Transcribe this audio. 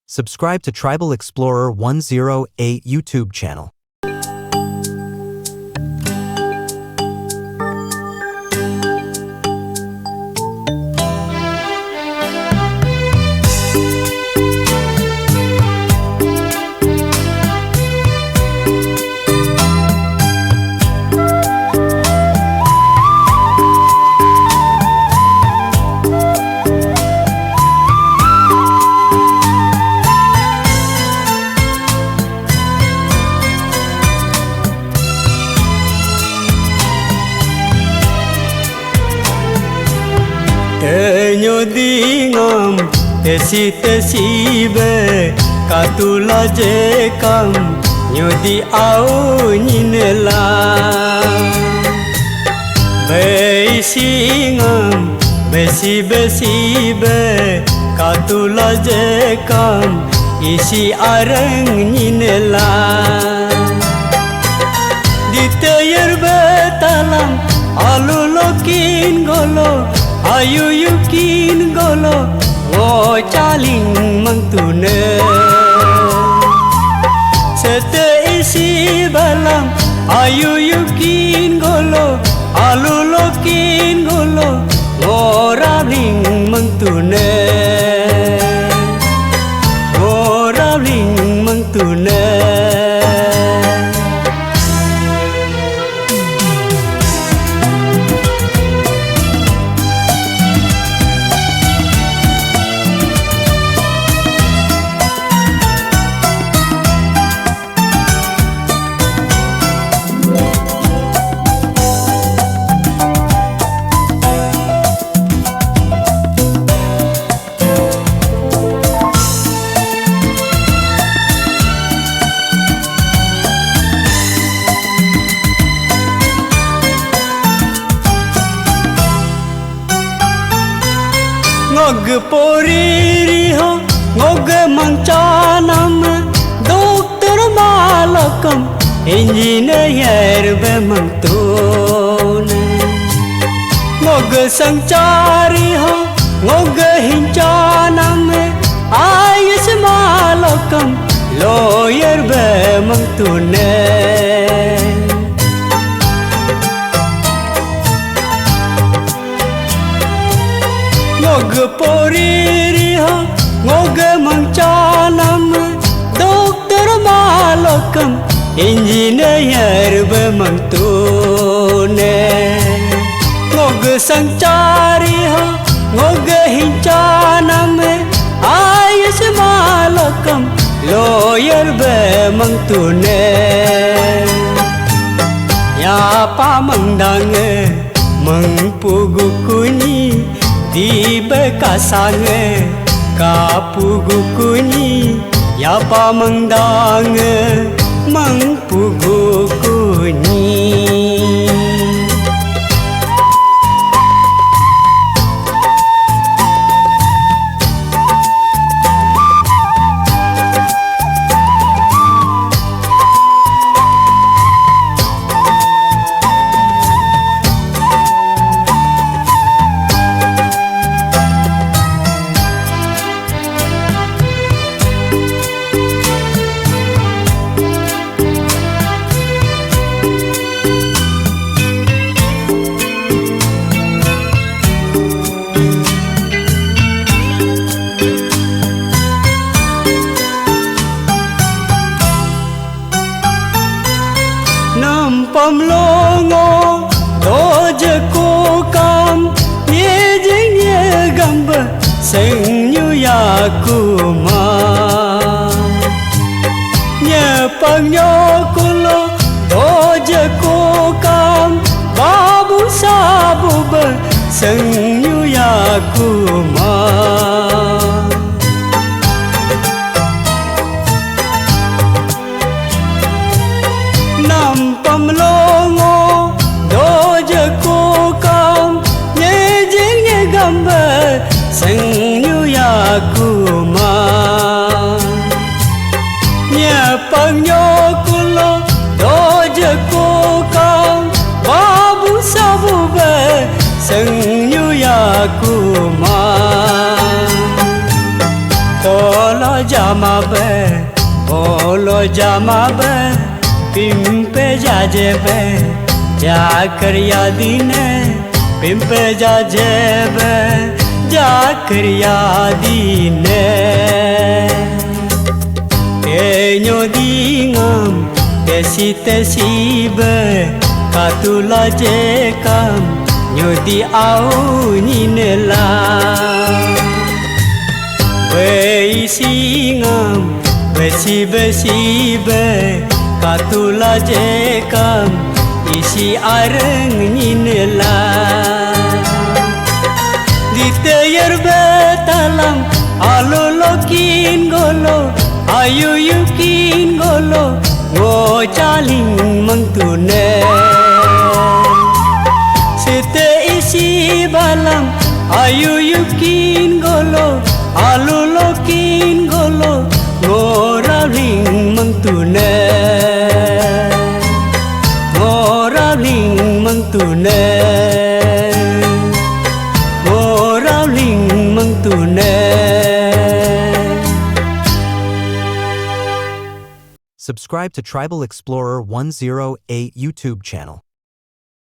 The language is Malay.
Subscribe to Tribal Explorer 108 YouTube channel. Nyodingam tesi be katula je kam nyodi au nyinela be singam besi be katula je kam isi arang nyinela ditayer betalam alu lokin golo ayu yukin golo ngo chaling mangtune sete isi balam ayu yukin golo alu lokin golo ngo rabling mangtune ngo rabling mangtune ngog poriri ho ngog mancanam dokter malakam engineer be mangtone ngog sangcari ho ngog hincanam ayus malakam lawyer be mangtone ngog poriri ho ngog mancanam dokter malakam engineer be mangtune ngog sangcari ho ngog hincanam ayus malakam lawyer be mangtune ya pamandang mangpugu kuni di bekasang kapugu kuni ya pamandang mangpugu kuni pam longo doje ko kam ye jeng ye gamba seng nyu ya kuma nye pang nyo kulo doje ko kam babu sabu ba seng nyu ya kuma pam longo doje ko kam ye jeng ye gamba seng nyu ya kuma nye pang nyo jamabe bolo jamabe pimpe jajebe jakriya dine pimpe jajebe jakriya dine enyo dingam tesi tesibe katula jekam nyodi au ninela singam besi-besi katula jekam isi areng ninela ditayar betalam alolokin golo ayu yukin golo ngocaling mangtune sete isi balam ayu yukin golo alulokin golo ngoraling mangtune ngoraling mangtune ngoraling mangtune. Subscribe to Tribal Explorer 108 YouTube channel.